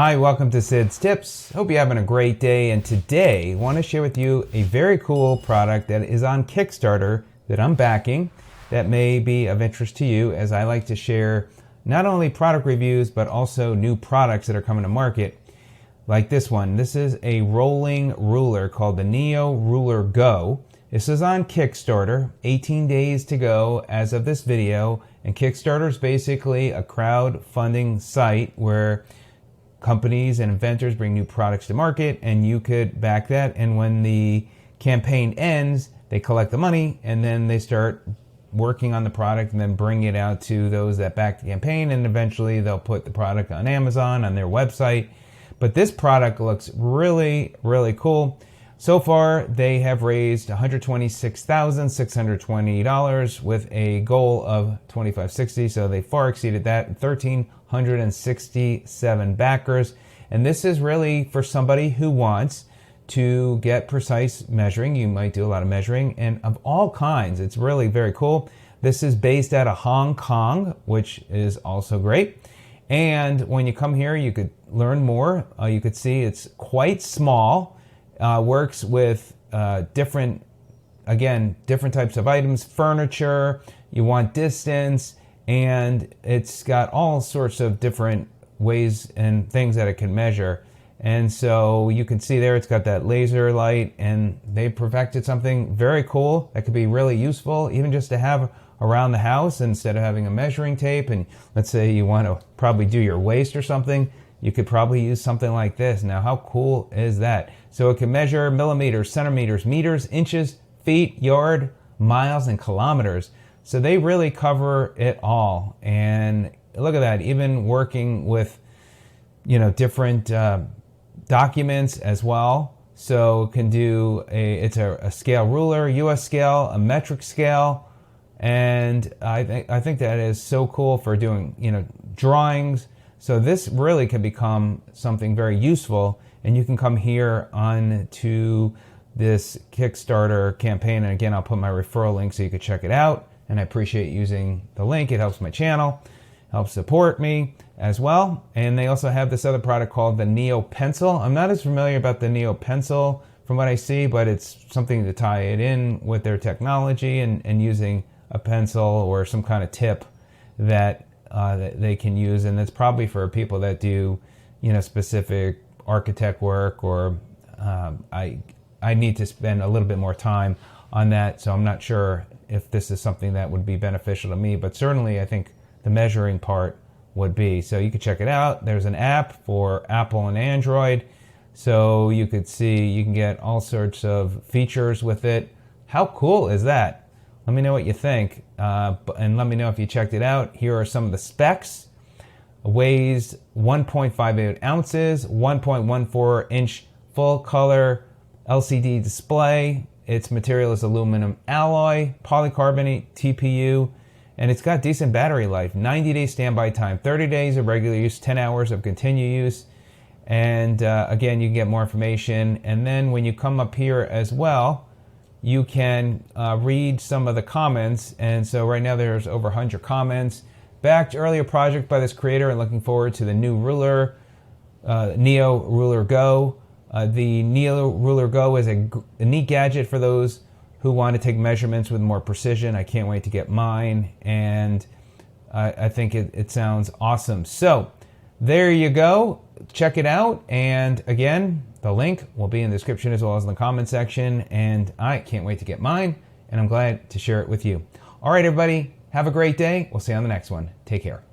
Hi, welcome to Sid's Tips. Hope you're having a great day, and today I want to share with you a very cool product that is on Kickstarter that I'm backing that may be of interest to you, as I like to share not only product reviews but also new products that are coming to market, like this one. This is a rolling ruler called the NeoRulerGo. This is on Kickstarter, 18 days to go as of this video, and Kickstarter is basically a crowdfunding site where companies and inventors bring new products to market, and you could back that, and when the campaign ends, they collect the money, and then they start working on the product and then bring it out to those that back the campaign, and eventually they'll put the product on Amazon, on their website. But this product looks really, really cool. So far, they have raised $126,620 with a goal of $2,560, so they far exceeded that. 1,367 backers, and this is really for somebody who wants to get precise measuring. You might do a lot of measuring, and of all kinds. It's really very cool. This is based out of Hong Kong, which is also great. And when you come here, you could learn more. You could see it's quite small. Works with different types of items, furniture, you want distance, and it's got all sorts of different ways and things that it can measure. And so you can see there it's got that laser light, and they perfected something very cool that could be really useful, even just to have around the house instead of having a measuring tape. And let's say you want to probably do your waist or something, you could probably use something like this. Now, how cool is that? So it can measure millimeters, centimeters, meters, inches, feet, yard, miles, and kilometers. So they really cover it all. And look at that, even working with, different documents as well. So it can do it's a scale ruler, US scale, a metric scale. And I think that is so cool for doing, drawings. So this really can become something very useful, and you can come here on to this Kickstarter campaign. And again, I'll put my referral link so you can check it out. And I appreciate using the link. It helps my channel, helps support me as well. And they also have this other product called the Neo Pencil. I'm not as familiar about the Neo Pencil from what I see, but it's something to tie it in with their technology and using a pencil or some kind of tip that they can use. And it's probably for people that do, specific architect work, or I need to spend a little bit more time on that. So I'm not sure if this is something that would be beneficial to me, but certainly I think the measuring part would be. So you could check it out. There's an app for Apple and Android. So you could see, you can get all sorts of features with it. How cool is that? Let me know what you think, and let me know if you checked it out. Here are some of the specs. It weighs 1.58 ounces, 1.14 inch full color LCD display. Its material is aluminum alloy, polycarbonate, TPU, and it's got decent battery life. 90 days standby time, 30 days of regular use, 10 hours of continued use. And again, you can get more information. And then when you come up here as well, you can read some of the comments. And so right now there's over 100 comments. Backed earlier project by this creator and looking forward to the new ruler, NeoRulerGo. The NeoRulerGo is a neat gadget for those who want to take measurements with more precision. I can't wait to get mine, and I think it sounds awesome. So there you go. Check it out. And again, the link will be in the description as well as in the comment section. And I can't wait to get mine, and I'm glad to share it with you. All right, everybody, have a great day. We'll see you on the next one. Take care.